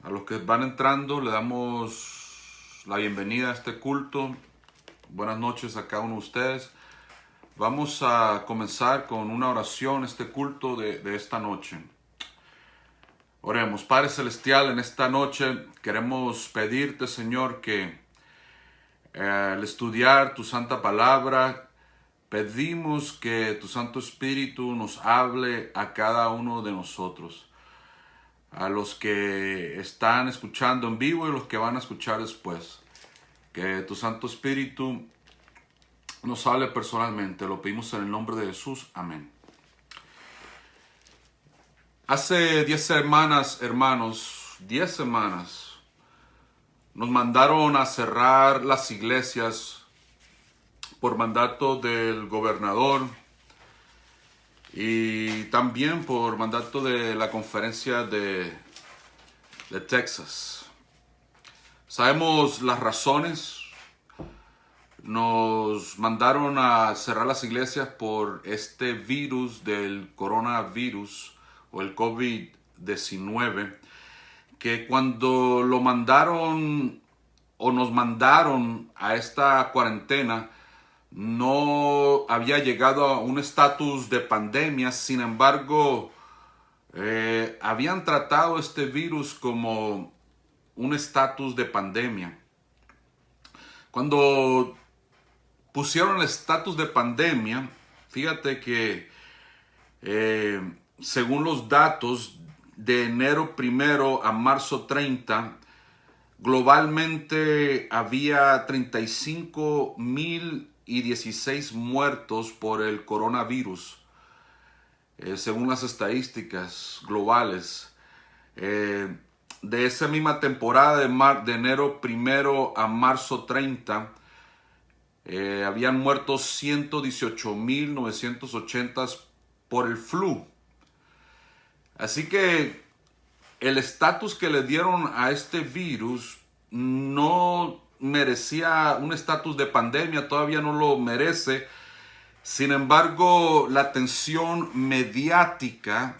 A los que van entrando le damos la bienvenida a este culto. Buenas noches a cada uno de ustedes. Vamos a comenzar con una oración, este culto de esta noche. Oremos. Padre Celestial, en esta noche queremos pedirte, Señor, que al estudiar tu santa palabra, pedimos que tu Santo Espíritu nos hable a cada uno de nosotros. A los que están escuchando en vivo y los que van a escuchar después. Que tu Santo Espíritu nos hable personalmente. Lo pedimos en el nombre de Jesús. Amén. Hace 10 semanas, hermanos, 10 semanas, nos mandaron a cerrar las iglesias por mandato del gobernador y también por mandato de la conferencia de Texas. Sabemos las razones. Nos mandaron a cerrar las iglesias por este virus del coronavirus o el COVID-19, que cuando lo mandaron o nos mandaron a esta cuarentena, no había llegado a un estatus de pandemia. Sin embargo, habían tratado este virus como un estatus de pandemia. Cuando pusieron el estatus de pandemia, fíjate que según los datos de enero 1 a marzo 30, globalmente había 35,016 muertos por el coronavirus, según las estadísticas globales. De esa misma temporada de enero 1 a marzo 30, habían muerto 118,980 por el flu. Así que el estatus que le dieron a este virus no merecía un estatus de pandemia, todavía no lo merece. Sin embargo, la atención mediática,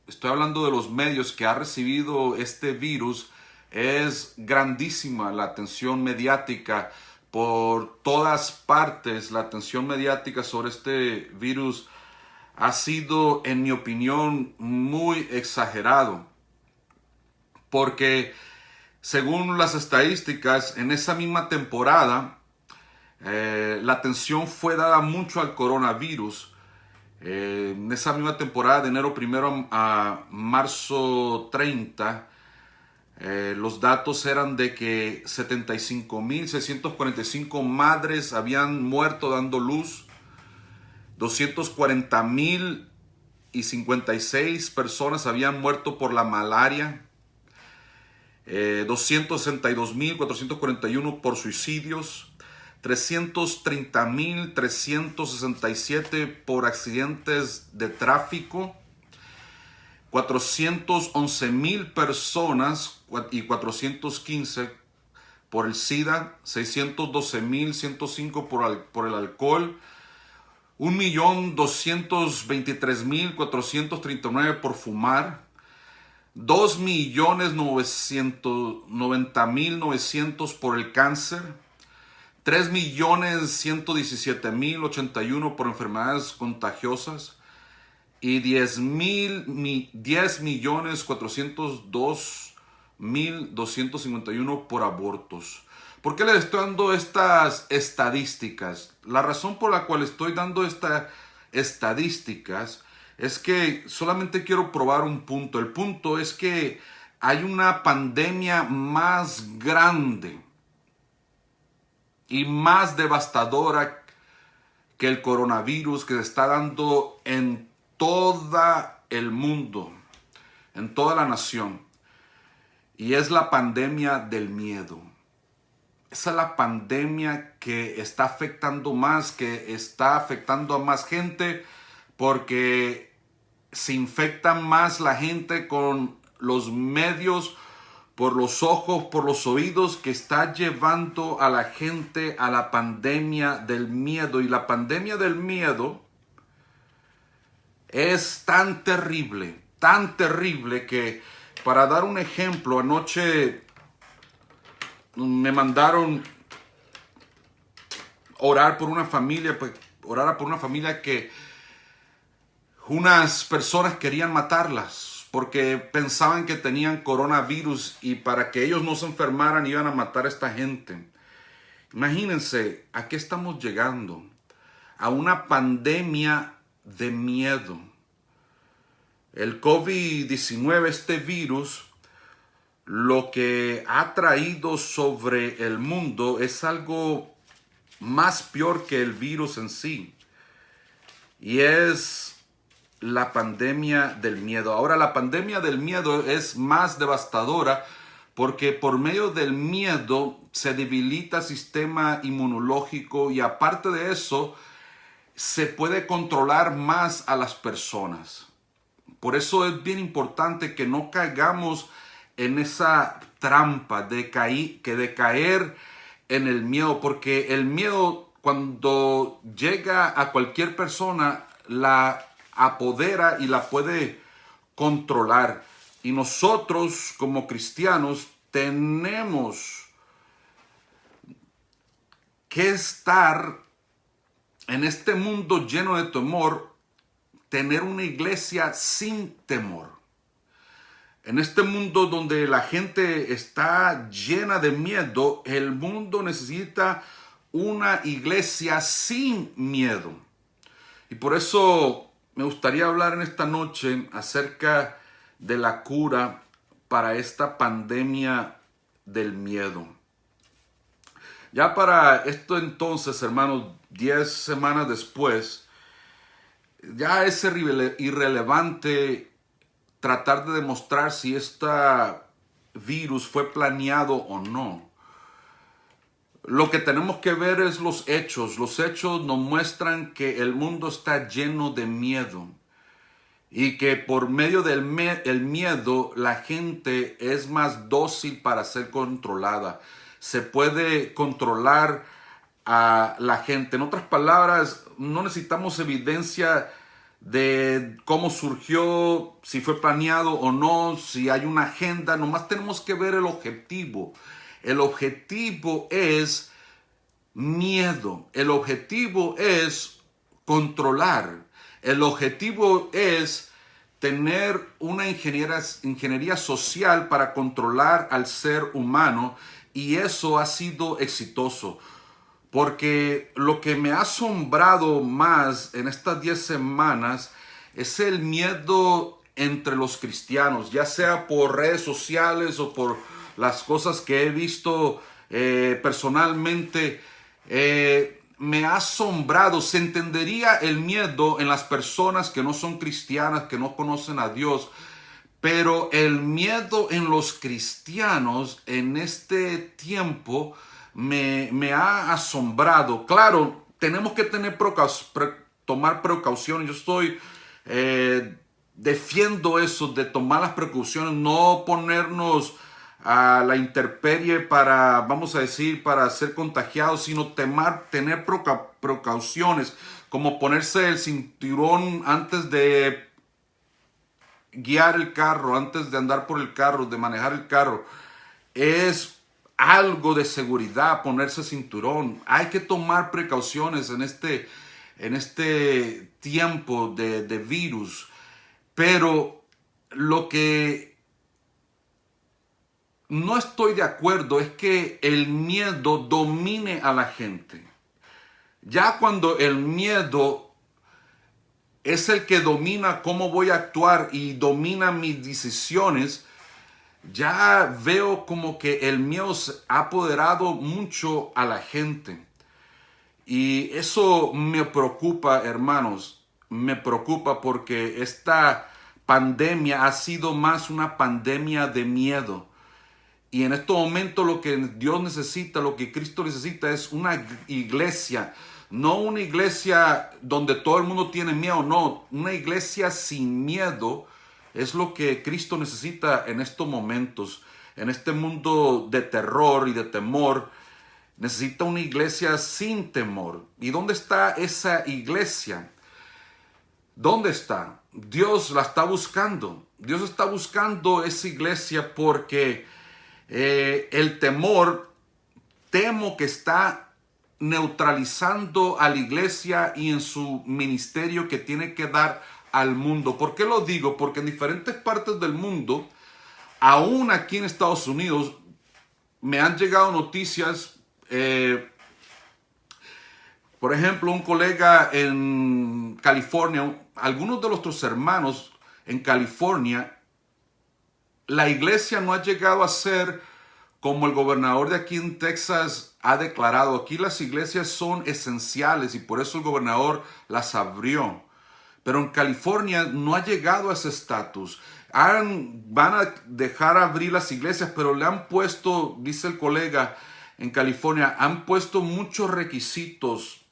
estoy hablando de los medios que ha recibido este virus, es grandísima. La atención mediática por todas partes, la atención mediática sobre este virus ha sido, en mi opinión, muy exagerado. Porque según las estadísticas, en esa misma temporada, la atención fue dada mucho al coronavirus. En esa misma temporada de enero 1 a marzo 30, los datos eran de que 75,645 madres habían muerto dando luz, 240,056 personas habían muerto por la malaria, 262,441 por suicidios, 330,367 por accidentes de tráfico, 411,000 personas y 415 por el SIDA, 612,105 por el alcohol, 1,223,439 por fumar, 2,990,900 por el cáncer, 3,117,081 por enfermedades contagiosas y 10,402,251 por abortos. ¿Por qué les estoy dando estas estadísticas? La razón por la cual estoy dando estas estadísticas es que solamente quiero probar un punto. El punto es que hay una pandemia más grande y más devastadora que el coronavirus que se está dando en todo el mundo, en toda la nación. Y es la pandemia del miedo. Esa es la pandemia que está afectando más, que está afectando a más gente, porque se infecta más la gente con los medios, por los ojos, por los oídos, que está llevando a la gente a la pandemia del miedo. Y la pandemia del miedo es tan terrible que Para dar un ejemplo, anoche me mandaron orar por una familia, pues, orar por una familia que unas personas querían matarlas porque pensaban que tenían coronavirus y para que ellos no se enfermaran iban a matar a esta gente. Imagínense, ¿a qué estamos llegando? A una pandemia de miedo. El COVID-19, este virus, lo que ha traído sobre el mundo es algo más peor que el virus en sí. Y es la pandemia del miedo. Ahora, la pandemia del miedo es más devastadora porque por medio del miedo se debilita el sistema inmunológico y aparte de eso, se puede controlar más a las personas. Por eso es bien importante que no caigamos en esa trampa de caer en el miedo, porque el miedo cuando llega a cualquier persona la apodera y la puede controlar. Y nosotros como cristianos tenemos que estar en este mundo lleno de temor, tener una iglesia sin temor. En este mundo donde la gente está llena de miedo, el mundo necesita una iglesia sin miedo. Y por eso me gustaría hablar en esta noche acerca de la cura para esta pandemia del miedo. Ya para esto entonces, hermanos, 10 semanas después, ya es irrelevante tratar de demostrar si este virus fue planeado o no. Lo que tenemos que ver es los hechos. Los hechos nos muestran que el mundo está lleno de miedo y que por medio del miedo la gente es más dócil para ser controlada. Se puede controlar a la gente. En otras palabras, no necesitamos evidencia de cómo surgió, si fue planeado o no, si hay una agenda. Nomás tenemos que ver el objetivo. El objetivo es miedo. El objetivo es controlar. El objetivo es tener una ingeniería social para controlar al ser humano, y eso ha sido exitoso. Porque lo que me ha asombrado más en estas 10 semanas es el miedo entre los cristianos, ya sea por redes sociales o por las cosas que he visto personalmente. Me ha asombrado. Se entendería el miedo en las personas que no son cristianas, que no conocen a Dios, pero el miedo en los cristianos en este tiempo me ha asombrado. Claro, tenemos que tomar precauciones. Yo estoy defiendo eso de tomar las precauciones, no ponernos a la intemperie para, vamos a decir, para ser contagiados, sino tener precauciones, como ponerse el cinturón antes de guiar el carro, antes de andar por el carro, de manejar el carro. Es algo de seguridad ponerse cinturón. Hay que tomar precauciones en este tiempo de virus. Pero lo que no estoy de acuerdo es que el miedo domine a la gente. Ya cuando el miedo es el que domina cómo voy a actuar y domina mis decisiones, ya veo como que el miedo ha apoderado mucho a la gente. Y eso me preocupa, hermanos. Me preocupa porque esta pandemia ha sido más una pandemia de miedo. Y en estos momentos lo que Dios necesita, lo que Cristo necesita es una iglesia. No una iglesia donde todo el mundo tiene miedo, no. Una iglesia sin miedo es lo que Cristo necesita en estos momentos. En este mundo de terror y de temor, necesita una iglesia sin temor. ¿Y dónde está esa iglesia? ¿Dónde está? Dios la está buscando. Dios está buscando esa iglesia porque el temor, temo que está neutralizando a la iglesia y en su ministerio que tiene que dar al mundo. ¿Por qué lo digo? Porque en diferentes partes del mundo, aún aquí en Estados Unidos, me han llegado noticias. Por ejemplo, un colega en California, algunos de nuestros hermanos en California, la iglesia no ha llegado a ser como el gobernador de aquí en Texas ha declarado. Aquí las iglesias son esenciales y por eso el gobernador las abrió. Pero en California no ha llegado a ese estatus. Van a dejar abrir las iglesias, pero le han puesto, dice el colega en California, han puesto muchos requisitos,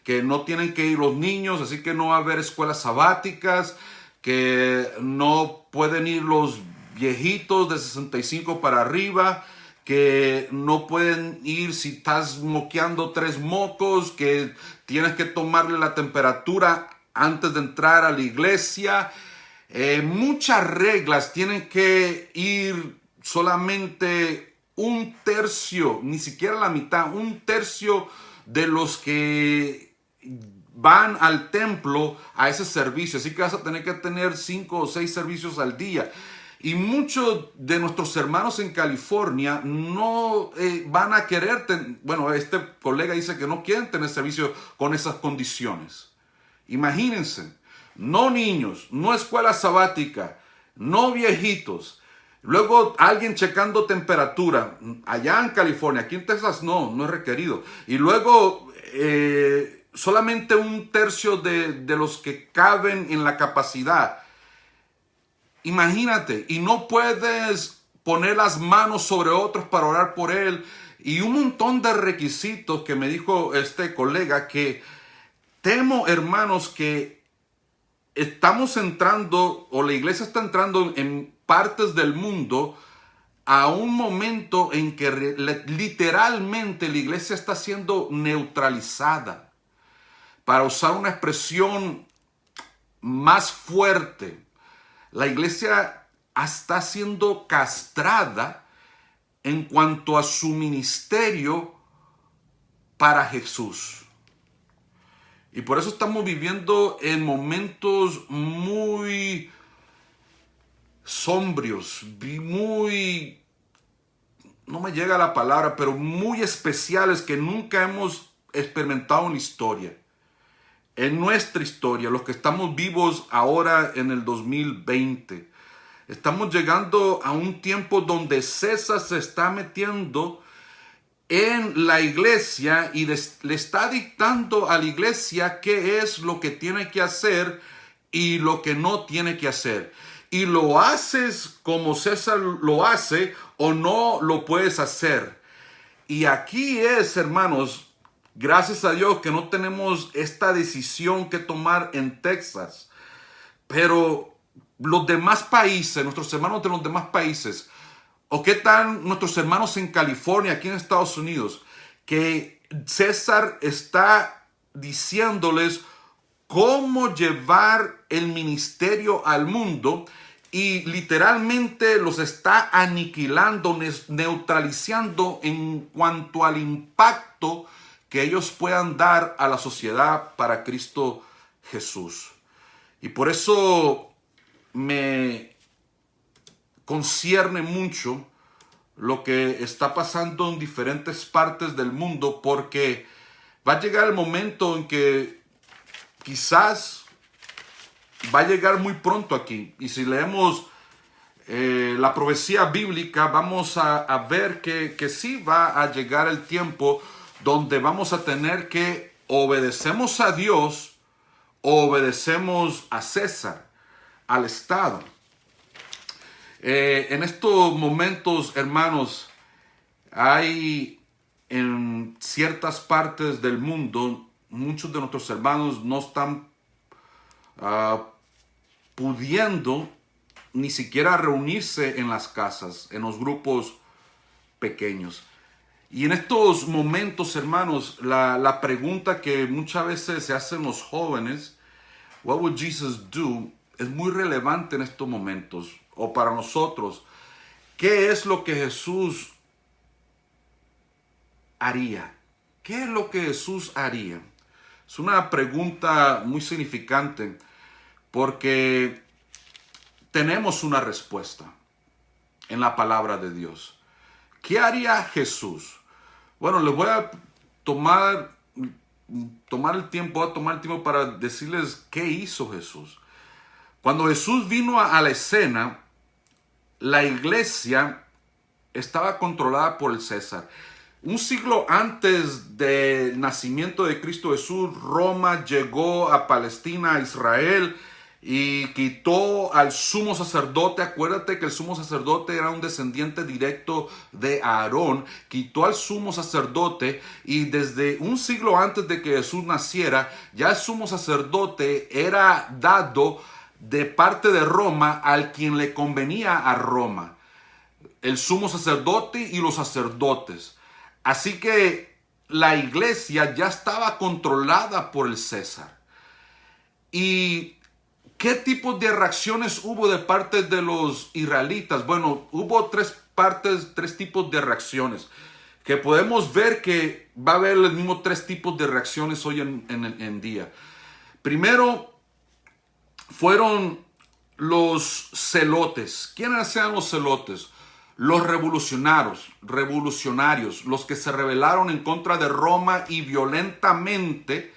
que no tienen que ir los niños, así que no va a haber escuelas sabáticas, que no pueden ir los viejitos de 65 para arriba, que no pueden ir si estás moqueando 3 mocos, que tienes que tomarle la temperatura antes de entrar a la iglesia. Muchas reglas, tienen que ir solamente un tercio, ni siquiera la mitad, un tercio de los que van al templo a ese servicio. Así que vas a tener que tener 5 o 6 servicios al día. Y muchos de nuestros hermanos en California no van a querer, bueno, este colega dice que no quieren tener servicio con esas condiciones. Imagínense, no niños, no escuela sabática, no viejitos. Luego alguien checando temperatura, allá en California, aquí en Texas no es requerido. Y luego solamente un tercio de los que caben en la capacidad. Imagínate, y no puedes poner las manos sobre otros para orar por él. Y un montón de requisitos que me dijo este colega que temo, hermanos, que estamos entrando, o la iglesia está entrando en partes del mundo a un momento en que literalmente la iglesia está siendo neutralizada. Para usar una expresión más fuerte, la iglesia está siendo castrada en cuanto a su ministerio para Jesús. Y por eso estamos viviendo en momentos muy sombrios, muy, no me llega la palabra, pero muy especiales que nunca hemos experimentado en la historia. En nuestra historia, los que estamos vivos ahora en el 2020, estamos llegando a un tiempo donde César se está metiendo en la iglesia y le está dictando a la iglesia qué es lo que tiene que hacer y lo que no tiene que hacer. Y lo haces como César lo hace o no lo puedes hacer. Y aquí es, hermanos, gracias a Dios que no tenemos esta decisión que tomar en Texas. Pero los demás países, nuestros hermanos de los demás países, o qué tal nuestros hermanos en California, aquí en Estados Unidos, que César está diciéndoles cómo llevar el ministerio al mundo y literalmente los está aniquilando, neutralizando en cuanto al impacto que ellos puedan dar a la sociedad para Cristo Jesús. Y por eso me concierne mucho lo que está pasando en diferentes partes del mundo, porque va a llegar el momento en que quizás va a llegar muy pronto aquí. Y si leemos la profecía bíblica, vamos a ver que sí va a llegar el tiempo donde vamos a tener que obedecemos a Dios o obedecemos a César, al Estado. En estos momentos, hermanos, hay en ciertas partes del mundo, muchos de nuestros hermanos no están pudiendo ni siquiera reunirse en las casas, en los grupos pequeños. Y en estos momentos, hermanos, la pregunta que muchas veces se hacen los jóvenes, what would Jesus do? es muy relevante en estos momentos, o para nosotros. ¿Qué es lo que Jesús haría? ¿Qué es lo que Jesús haría? Es una pregunta muy significante porque tenemos una respuesta en la palabra de Dios. ¿Qué haría Jesús? Bueno, les voy a tomar el tiempo para decirles qué hizo Jesús. Cuando Jesús vino a la escena, la iglesia estaba controlada por el César. Un siglo antes del nacimiento de Cristo Jesús, Roma llegó a Palestina, a Israel, y quitó al sumo sacerdote. Acuérdate que el sumo sacerdote era un descendiente directo de Aarón. Quitó al sumo sacerdote, y desde un siglo antes de que Jesús naciera, ya el sumo sacerdote era dado de parte de Roma al quien le convenía a Roma. El sumo sacerdote y los sacerdotes. Así que la iglesia ya estaba controlada por el César. ¿Y qué tipo de reacciones hubo de parte de los israelitas? Bueno, hubo tres tipos de reacciones, que podemos ver que va a haber los mismos tres tipos de reacciones hoy en día. Primero, fueron los celotes. ¿Quiénes eran los celotes? Los revolucionarios, los que se rebelaron en contra de Roma y violentamente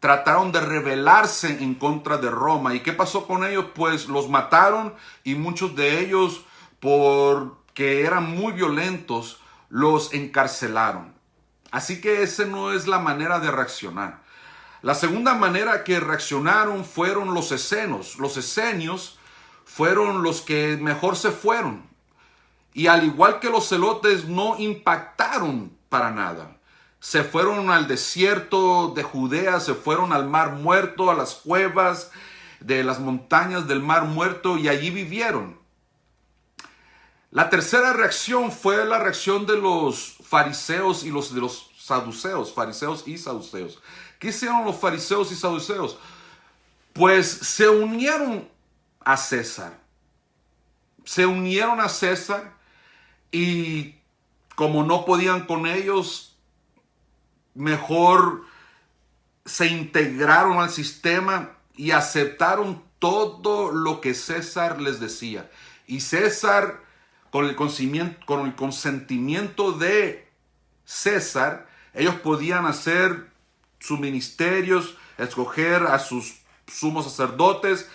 trataron de rebelarse en contra de Roma. ¿Y qué pasó con ellos? Pues los mataron, y muchos de ellos, porque eran muy violentos, los encarcelaron. Así que esa no es la manera de reaccionar. La segunda manera que reaccionaron fueron los esenios. Los esenios fueron los que mejor se fueron. Y al igual que los celotes, no impactaron para nada. Se fueron al desierto de Judea, se fueron al Mar Muerto, a las cuevas de las montañas del Mar Muerto, y allí vivieron. La tercera reacción fue la reacción de los fariseos y de los saduceos, fariseos y saduceos. ¿Qué hicieron los fariseos y saduceos? Pues se unieron a César. Se unieron a César, y como no podían con ellos, mejor se integraron al sistema y aceptaron todo lo que César les decía. Y César, con el consentimiento de César, ellos podían hacer sus ministerios, escoger a sus sumos sacerdotes,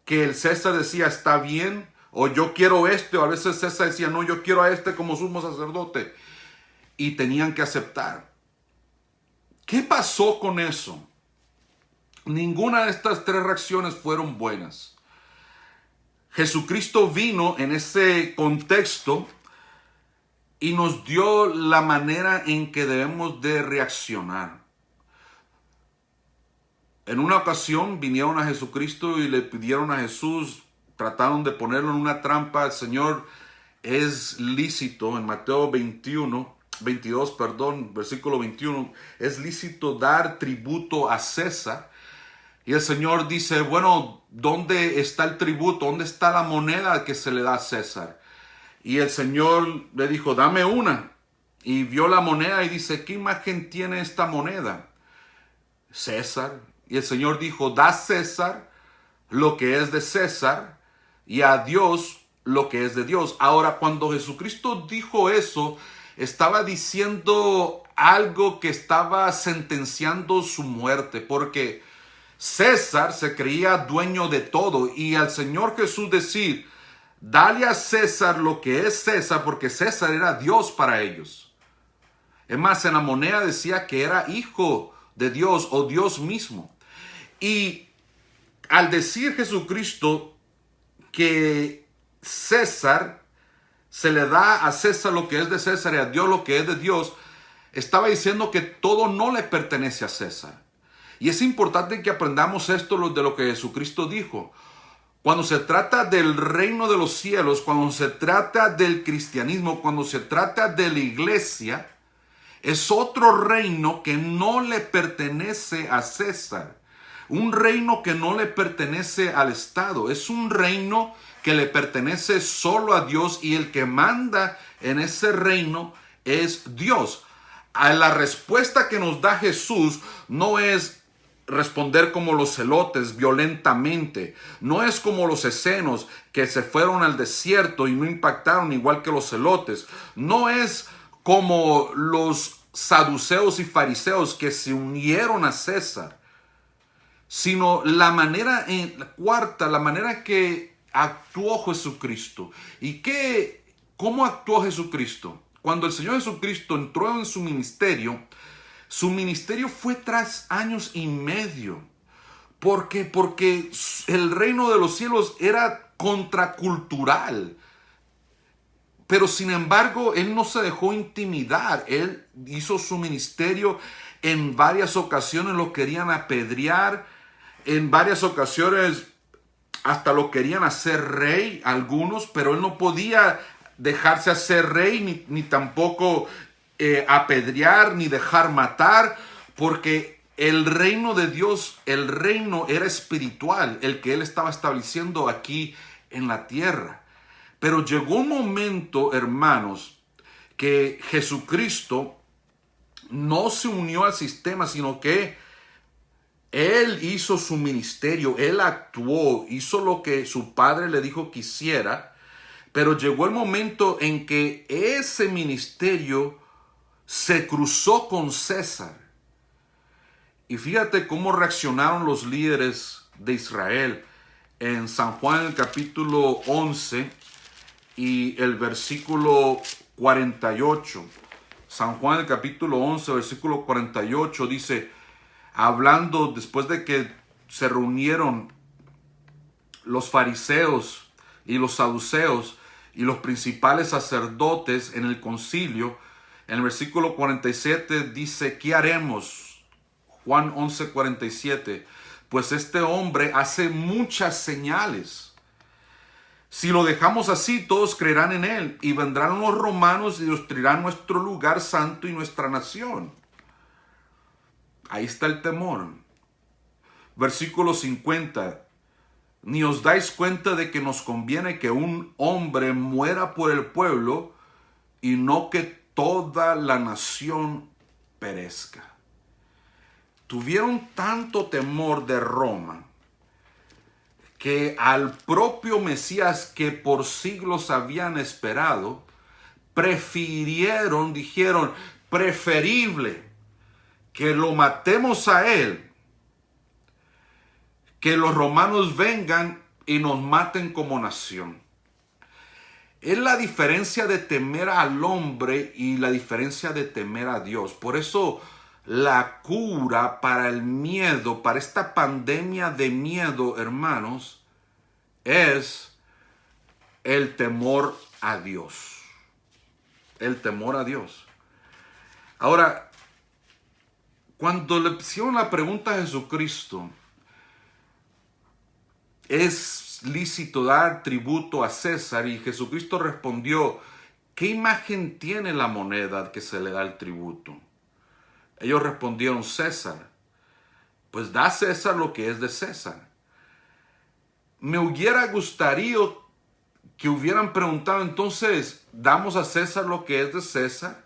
que el César decía está bien, o yo quiero este, o a veces César decía no, yo quiero a este como sumo sacerdote, y tenían que aceptar. ¿Qué pasó con eso? Ninguna de estas tres reacciones fueron buenas. Jesucristo vino en ese contexto y nos dio la manera en que debemos de reaccionar. En una ocasión vinieron a Jesucristo y le pidieron a Jesús, trataron de ponerlo en una trampa. El Señor, es lícito en Mateo 22, versículo 21, es lícito dar tributo a César. Y el Señor dice, bueno, ¿dónde está el tributo? ¿Dónde está la moneda que se le da a César? Y el Señor le dijo, dame una. Y vio la moneda y dice, ¿qué imagen tiene esta moneda? César. Y el Señor dijo, da a César lo que es de César, y a Dios lo que es de Dios. Ahora, cuando Jesucristo dijo eso, estaba diciendo algo que estaba sentenciando su muerte, porque César se creía dueño de todo, y al Señor Jesús decir, dale a César lo que es César, porque César era Dios para ellos. Es más, en la moneda decía que era hijo de Dios o Dios mismo. Y al decir Jesucristo que César, se le da a César lo que es de César y a Dios lo que es de Dios, estaba diciendo que todo no le pertenece a César. Y es importante que aprendamos esto de lo que Jesucristo dijo. Cuando se trata del reino de los cielos, cuando se trata del cristianismo, cuando se trata de la iglesia, es otro reino que no le pertenece a César. un reino que no le pertenece al Estado, es un reino que le pertenece solo a Dios, y el que manda en ese reino es Dios. A la respuesta que nos da Jesús no es responder como los celotes violentamente, no es como los escenos que se fueron al desierto y no impactaron igual que los celotes, no es como los saduceos y fariseos que se unieron a César, sino la manera la manera que actuó Jesucristo. ¿Y cómo actuó Jesucristo? Cuando el Señor Jesucristo entró en su ministerio fue tras años y medio. ¿Por qué? Porque el reino de los cielos era contracultural. Pero sin embargo, él no se dejó intimidar. Él hizo su ministerio. En varias ocasiones lo querían apedrear. En varias ocasiones hasta lo querían hacer rey algunos, pero él no podía dejarse hacer rey, ni tampoco apedrear, ni dejar matar, porque el reino de Dios, el reino era espiritual, el que él estaba estableciendo aquí en la tierra. Pero llegó un momento, hermanos, que Jesucristo no se unió al sistema, sino que él hizo su ministerio, él actuó, hizo lo que su padre le dijo que hiciera, pero llegó el momento en que ese ministerio se cruzó con César. Y fíjate cómo reaccionaron los líderes de Israel en San Juan, el capítulo 11 y el versículo 48. San Juan, el capítulo 11, versículo 48 dice, hablando después de que se reunieron los fariseos y los saduceos y los principales sacerdotes en el concilio, en el versículo 47 dice, ¿qué haremos? Juan 11, 47. Pues este hombre hace muchas señales. Si lo dejamos así, todos creerán en él, y vendrán los romanos y destruirán nuestro lugar santo y nuestra nación. Ahí está el temor. Versículo 50. Ni os dais cuenta de que nos conviene que un hombre muera por el pueblo y no que toda la nación perezca. Tuvieron tanto temor de Roma que al propio Mesías que por siglos habían esperado, dijeron, preferible que lo matemos a él, que los romanos vengan y nos maten como nación. Es la diferencia de temer al hombre y la diferencia de temer a Dios. Por eso la cura para el miedo, para esta pandemia de miedo, hermanos, es el temor a Dios. El temor a Dios. Ahora, cuando le hicieron la pregunta a Jesucristo, ¿es lícito dar tributo a César? Y Jesucristo respondió, ¿qué imagen tiene la moneda que se le da el tributo? Ellos respondieron, César. Pues da a César lo que es de César. Me hubiera gustado que hubieran preguntado, entonces, ¿damos a César lo que es de César?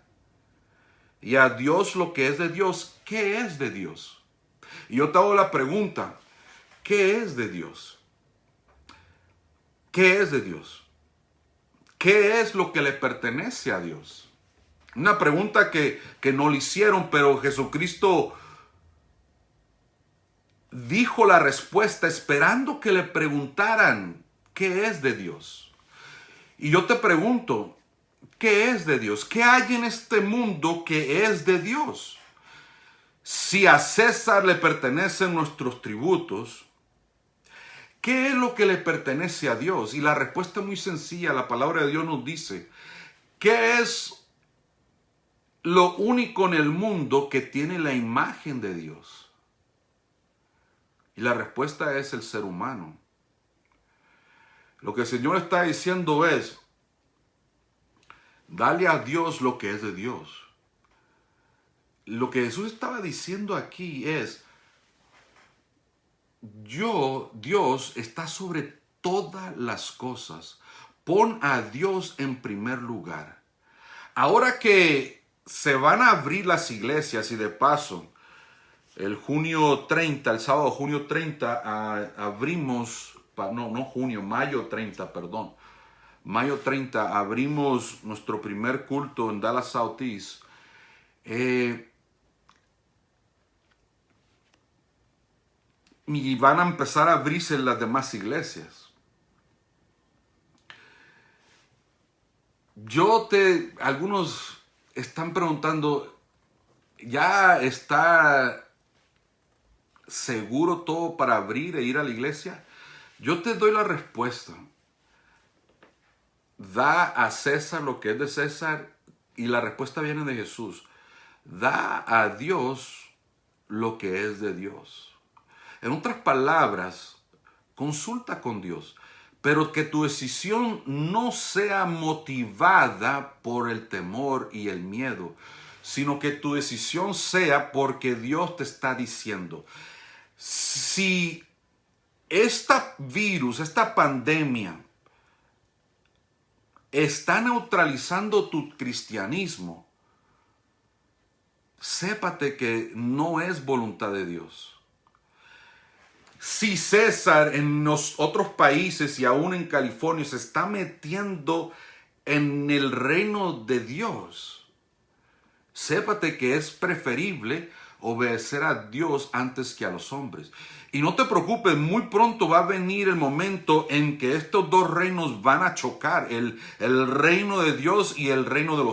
Y a Dios lo que es de Dios. ¿Qué es de Dios? Y yo te hago la pregunta, ¿qué es de Dios? ¿Qué es de Dios? ¿Qué es lo que le pertenece a Dios? Una pregunta que no le hicieron, pero Jesucristo dijo la respuesta esperando que le preguntaran qué es de Dios. Y yo te pregunto, ¿qué es de Dios? ¿Qué hay en este mundo que es de Dios? Si a César le pertenecen nuestros tributos, ¿qué es lo que le pertenece a Dios? Y la respuesta es muy sencilla. La palabra de Dios nos dice, ¿qué es lo único en el mundo que tiene la imagen de Dios? Y la respuesta es el ser humano. Lo que el Señor está diciendo es, dale a Dios lo que es de Dios. Lo que Jesús estaba diciendo aquí es, Dios está sobre todas las cosas. Pon a Dios en primer lugar. Ahora que se van a abrir las iglesias y de paso, el sábado junio 30, abrimos, mayo 30, perdón. Mayo 30 abrimos nuestro primer culto en Dallas Southeast. Y van a empezar a abrirse las demás iglesias. Algunos están preguntando, ¿ya está seguro todo para abrir e ir a la iglesia? Yo te doy la respuesta. Da a César lo que es de César, y la respuesta viene de Jesús. Da a Dios lo que es de Dios. En otras palabras, consulta con Dios, pero que tu decisión no sea motivada por el temor y el miedo, sino que tu decisión sea porque Dios te está diciendo, si esta pandemia está neutralizando tu cristianismo, sépate que no es voluntad de Dios. Si César en los otros países y aún en California se está metiendo en el reino de Dios, sépate que es preferible obedecer a Dios antes que a los hombres. Y no te preocupes, muy pronto va a venir el momento en que estos dos reinos van a chocar, el reino de Dios y el reino de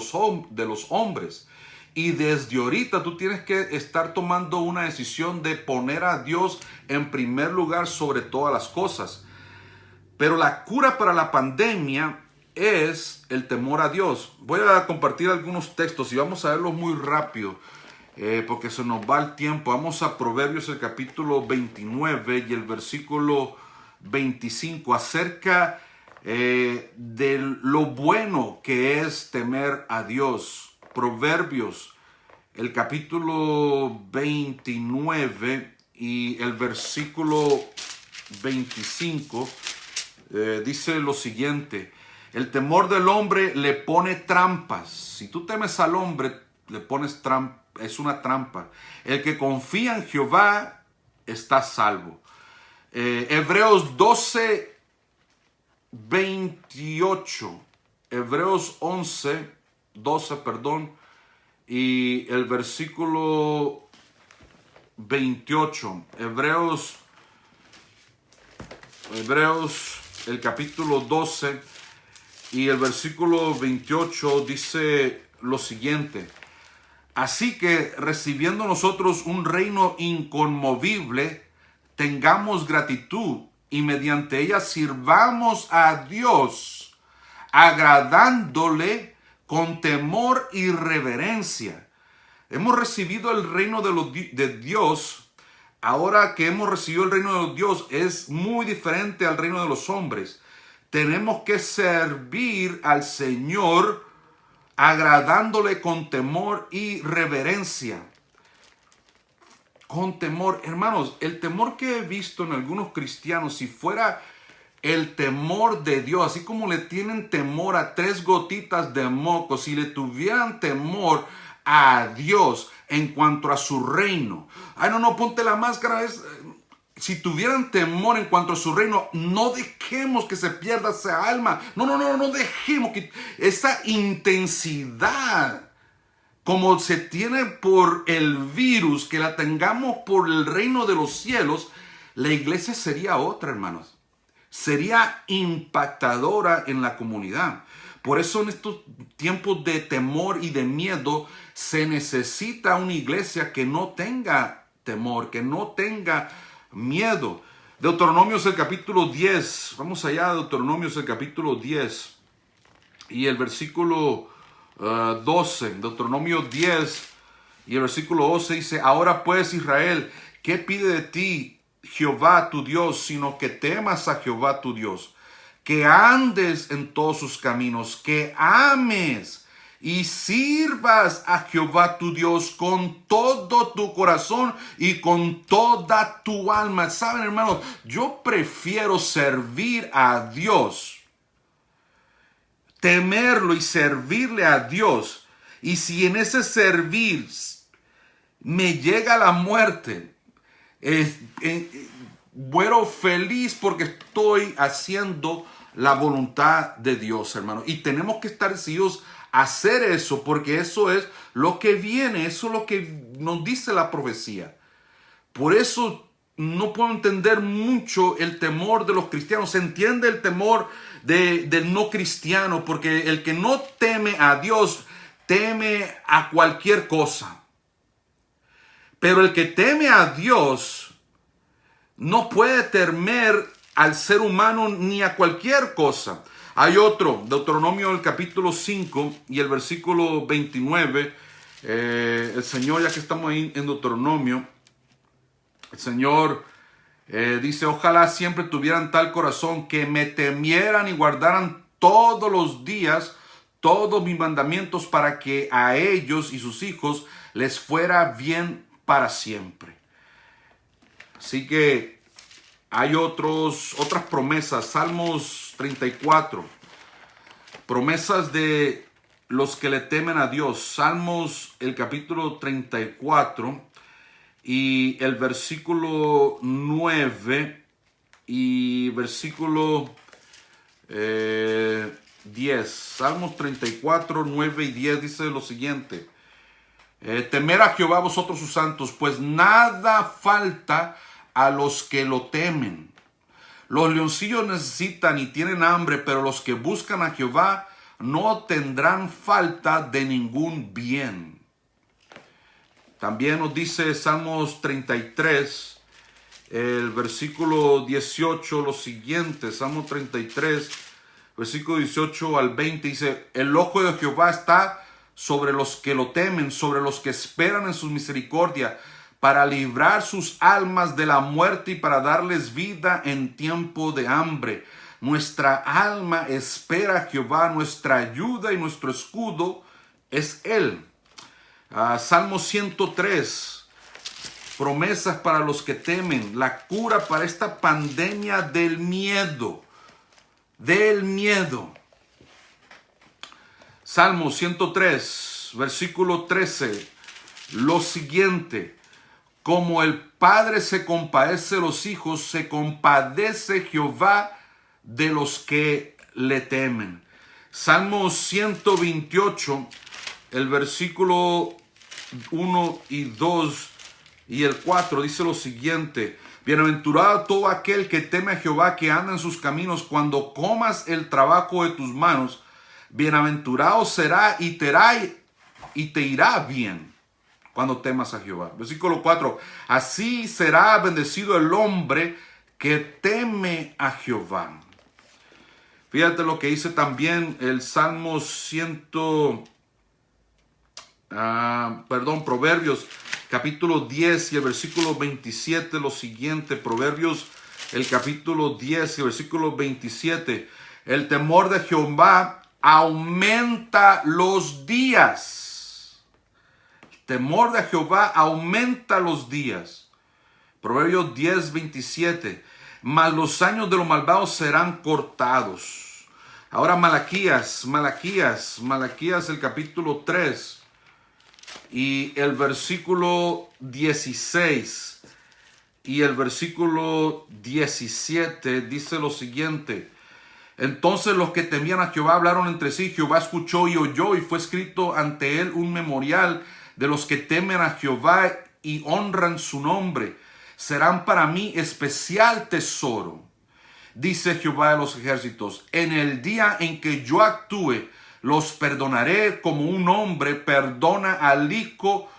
los hombres. Y desde ahorita tú tienes que estar tomando una decisión de poner a Dios en primer lugar sobre todas las cosas. Pero la cura para la pandemia es el temor a Dios. Voy a compartir algunos textos y vamos a verlos muy rápido, porque se nos va el tiempo. Vamos a Proverbios, el capítulo 29 y el versículo 25, acerca de lo bueno que es temer a Dios. Proverbios, el capítulo 29 y el versículo 25, dice lo siguiente: el temor del hombre le pone trampas. Si tú temes al hombre, le pones trampa, es una trampa. El que confía en Jehová está salvo. Hebreos 12, 28. Hebreos 12, y el versículo 28. Hebreos, el capítulo 12 y el versículo 28 dice lo siguiente: así que recibiendo nosotros un reino inconmovible, tengamos gratitud y mediante ella sirvamos a Dios, agradándole con temor y reverencia. Hemos recibido el reino de Dios. Ahora que hemos recibido el reino de Dios, es muy diferente al reino de los hombres. Tenemos que servir al Señor agradándole con temor y reverencia. Con temor, hermanos, el temor que he visto en algunos cristianos, si fuera el temor de Dios, así como le tienen temor a 3 gotitas de moco, si le tuvieran temor a Dios en cuanto a su reino. Ay, no, ponte la máscara. Si tuvieran temor en cuanto a su reino, no dejemos que se pierda esa alma. No dejemos que esa intensidad, como se tiene por el virus, que la tengamos por el reino de los cielos. La iglesia sería otra, hermanos. Sería impactadora en la comunidad. Por eso en estos tiempos de temor y de miedo se necesita una iglesia que no tenga temor, que no tenga miedo. Deuteronomios, el capítulo 10. Vamos allá, Deuteronomios, el capítulo 10 y el versículo 12. Deuteronomio 10 y el versículo 12 dice: ahora pues, Israel, ¿qué pide de ti Jehová tu Dios, sino que temas a Jehová tu Dios, que andes en todos sus caminos, que ames y sirvas a Jehová tu Dios con todo tu corazón y con toda tu alma. Saben, hermanos, yo prefiero servir a Dios, temerlo y servirle a Dios. Y si en ese servir me llega la muerte, muero feliz porque estoy haciendo la voluntad de Dios, hermano. Y tenemos que estar decididos a hacer eso, porque eso es lo que viene, eso es lo que nos dice la profecía. Por eso no puedo entender mucho el temor de los cristianos. Se entiende el temor del no cristiano, porque el que no teme a Dios teme a cualquier cosa. Pero el que teme a Dios no puede temer al ser humano ni a cualquier cosa. Hay otro, Deuteronomio el capítulo 5 y el versículo 29. El Señor, ya que estamos ahí en Deuteronomio, el Señor dice: ojalá siempre tuvieran tal corazón que me temieran y guardaran todos los días todos mis mandamientos, para que a ellos y sus hijos les fuera bien para siempre. Así que hay otras promesas. Salmos 34. Promesas de los que le temen a Dios. Salmos el capítulo 34 y el versículo 9 y versículo 10. Salmos 34, 9 y 10 dice lo siguiente: temer a Jehová vosotros sus santos, pues nada falta a los que lo temen. Los leoncillos necesitan y tienen hambre, pero los que buscan a Jehová no tendrán falta de ningún bien. También nos dice Salmos 33, el versículo 18, lo siguiente. Salmos 33, versículo 18 al 20, dice: el ojo de Jehová está sobre los que lo temen, sobre los que esperan en su misericordia, para librar sus almas de la muerte y para darles vida en tiempo de hambre. Nuestra alma espera a Jehová, nuestra ayuda y nuestro escudo es Él. Salmo 103, promesas para los que temen, la cura para esta pandemia del miedo. Salmo 103, versículo 13, lo siguiente: como el Padre se compadece de los hijos, se compadece Jehová de los que le temen. Salmo 128, el versículo 1 y 2 y el 4 dice lo siguiente: bienaventurado todo aquel que teme a Jehová, que anda en sus caminos. Cuando comas el trabajo de tus manos, bienaventurado será y te irá bien cuando temas a Jehová. Versículo 4: así será bendecido el hombre que teme a Jehová. Fíjate lo que dice también el Salmo Proverbios capítulo 10 y el versículo 27, lo siguiente. Proverbios el capítulo 10 y el versículo 27: el temor de Jehová aumenta los días. Temor de Jehová aumenta los días. Proverbios 10, 27. Mas los años de los malvados serán cortados. Ahora Malaquías el capítulo 3 y el versículo 16 y el versículo 17 dice lo siguiente: entonces los que temían a Jehová hablaron entre sí, Jehová escuchó y oyó, y fue escrito ante él un memorial de los que temen a Jehová y honran su nombre. Serán para mí especial tesoro, dice Jehová de los ejércitos. En el día en que yo actúe, los perdonaré como un hombre perdona al hijo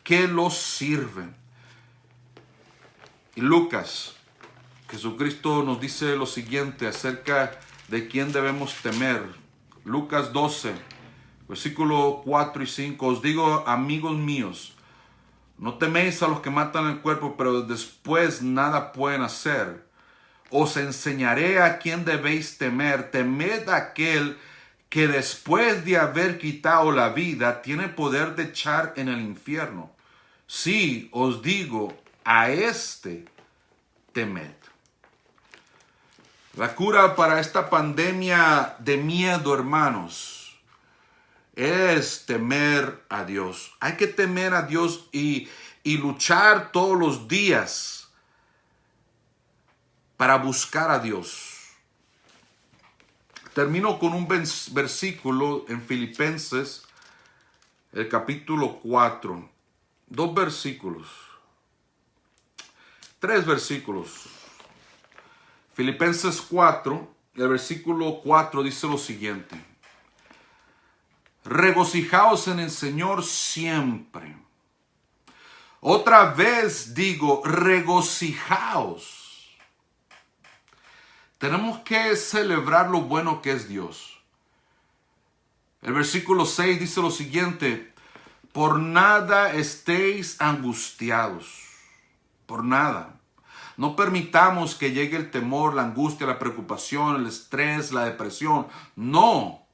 que los sirve. Y Lucas, Jesucristo nos dice lo siguiente acerca de quién debemos temer. Lucas 12, versículo 4 y 5. Os digo, amigos míos, no teméis a los que matan el cuerpo, pero después nada pueden hacer. Os enseñaré a quién debéis temer. Temed a aquel que después de haber quitado la vida, tiene poder de echar en el infierno. Sí, os digo, a este temed. La cura para esta pandemia de miedo, hermanos, es temer a Dios. Hay que temer a Dios y luchar todos los días para buscar a Dios. Termino con un versículo en Filipenses, el capítulo 4. 2 versículos. 3 versículos. Filipenses 4, el versículo 4 dice lo siguiente. Regocijaos en el Señor siempre. Otra vez digo, regocijaos. Tenemos que celebrar lo bueno que es Dios. El versículo 6 dice lo siguiente. Por nada estéis angustiados. Por nada. No permitamos que llegue el temor, la angustia, la preocupación, el estrés, la depresión. No.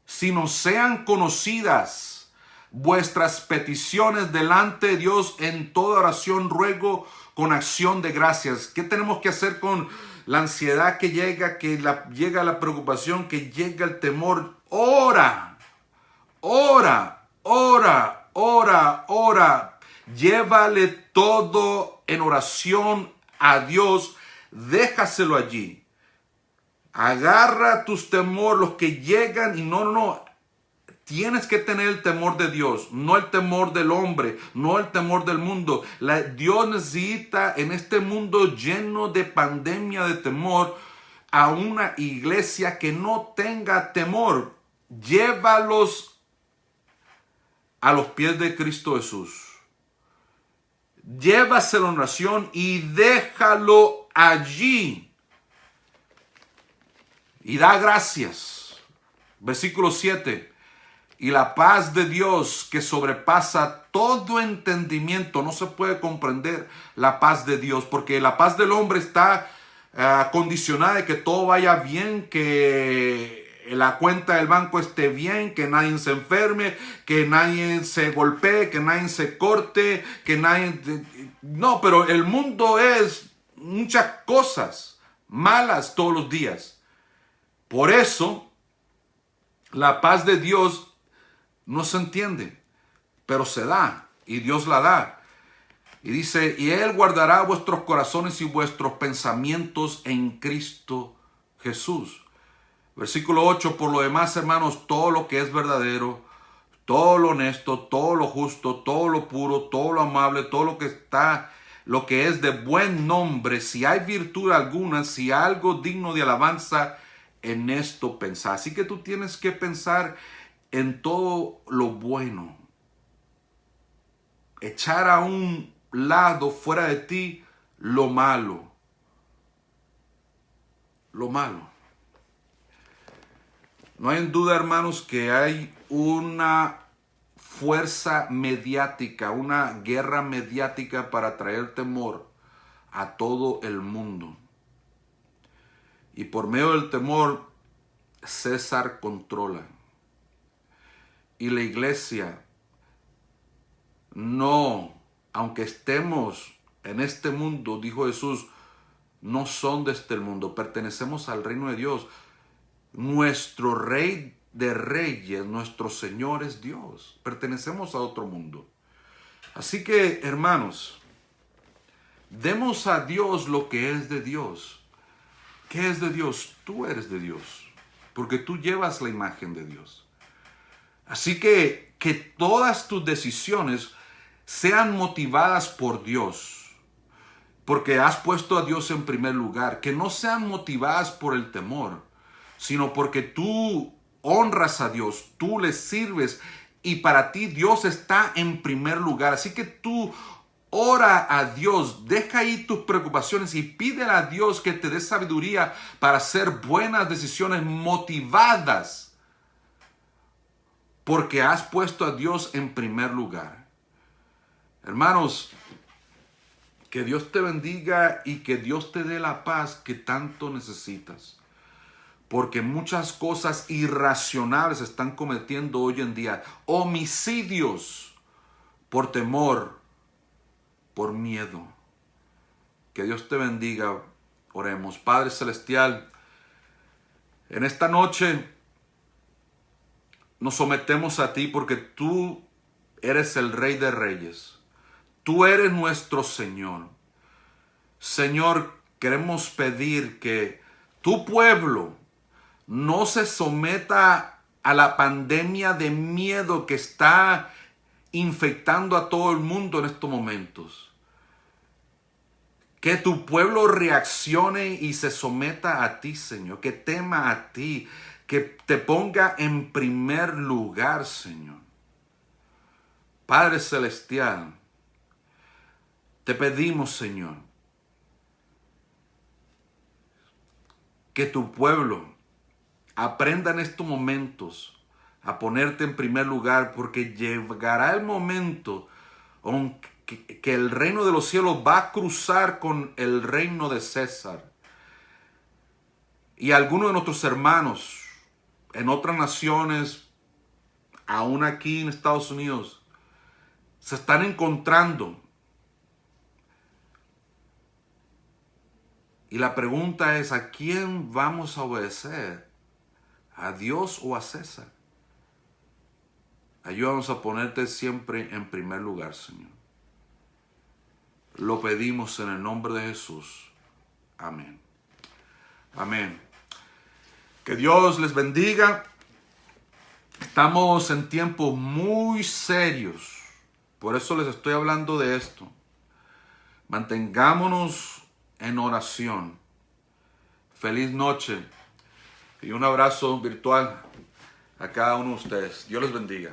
Sino sean conocidas vuestras peticiones delante de Dios en toda oración, ruego, con acción de gracias. ¿Qué tenemos que hacer con la ansiedad que llega, llega la preocupación, que llega el temor? Ora, ora, ora, ora, ora. Llévale todo en oración a Dios. Déjaselo allí. Agarra tus temores, los que llegan y no. Tienes que tener el temor de Dios, no el temor del hombre, no el temor del mundo. Dios necesita en este mundo lleno de pandemia de temor a una iglesia que no tenga temor. Llévalos a los pies de Cristo Jesús. Llévaselo en oración y déjalo allí. Y da gracias. Versículo 7. Y la paz de Dios que sobrepasa todo entendimiento. No se puede comprender la paz de Dios, porque la paz del hombre está condicionada de que todo vaya bien, que la cuenta del banco esté bien, que nadie se enferme, que nadie se golpee, que nadie se corte, que nadie... No, pero el mundo es muchas cosas malas todos los días. Por eso, la paz de Dios no se entiende, pero se da, y Dios la da. Y dice, y Él guardará vuestros corazones y vuestros pensamientos en Cristo Jesús. Versículo 8, por lo demás, hermanos, todo lo que es verdadero, todo lo honesto, todo lo justo, todo lo puro, todo lo amable, todo lo que es de buen nombre, si hay virtud alguna, si hay algo digno de alabanza, en esto pensar. Así que tú tienes que pensar en todo lo bueno. Echar a un lado, fuera de ti, lo malo. Lo malo. No hay duda, hermanos, que hay una fuerza mediática, una guerra mediática para traer temor a todo el mundo. Y por medio del temor, César controla. Y la iglesia no, aunque estemos en este mundo, dijo Jesús, no son de este mundo, pertenecemos al reino de Dios. Nuestro Rey de Reyes, nuestro Señor es Dios. Pertenecemos a otro mundo. Así que, hermanos, demos a Dios lo que es de Dios. ¿Qué es de Dios? Tú eres de Dios, porque tú llevas la imagen de Dios. Así que todas tus decisiones sean motivadas por Dios, porque has puesto a Dios en primer lugar. Que no sean motivadas por el temor, sino porque tú honras a Dios, tú le sirves y para ti Dios está en primer lugar. Así que tú ora a Dios, deja ahí tus preocupaciones y pídele a Dios que te dé sabiduría para hacer buenas decisiones motivadas, porque has puesto a Dios en primer lugar. Hermanos, que Dios te bendiga y que Dios te dé la paz que tanto necesitas. porque muchas cosas irracionales se están cometiendo hoy en día. Homicidios por temor, por miedo. Que Dios te bendiga. Oremos. Padre Celestial, en esta noche nos sometemos a ti porque tú eres el Rey de Reyes. Tú eres nuestro Señor. Señor, queremos pedir que tu pueblo no se someta a la pandemia de miedo que está infectando a todo el mundo en estos momentos. Que tu pueblo reaccione y se someta a ti, Señor. Que tema a ti. Que te ponga en primer lugar, Señor. Padre Celestial, te pedimos, Señor, que tu pueblo aprenda en estos momentos a ponerte en primer lugar, porque llegará el momento que el reino de los cielos va a cruzar con el reino de César. Y algunos de nuestros hermanos en otras naciones, aún aquí en Estados Unidos, se están encontrando. Y la pregunta es, ¿a quién vamos a obedecer? ¿A Dios o a César? Ayúdanos a ponerte siempre en primer lugar, Señor. Lo pedimos en el nombre de Jesús. Amén. Amén. Que Dios les bendiga. Estamos en tiempos muy serios. Por eso les estoy hablando de esto. Mantengámonos en oración. Feliz noche y un abrazo virtual a cada uno de ustedes. Dios les bendiga.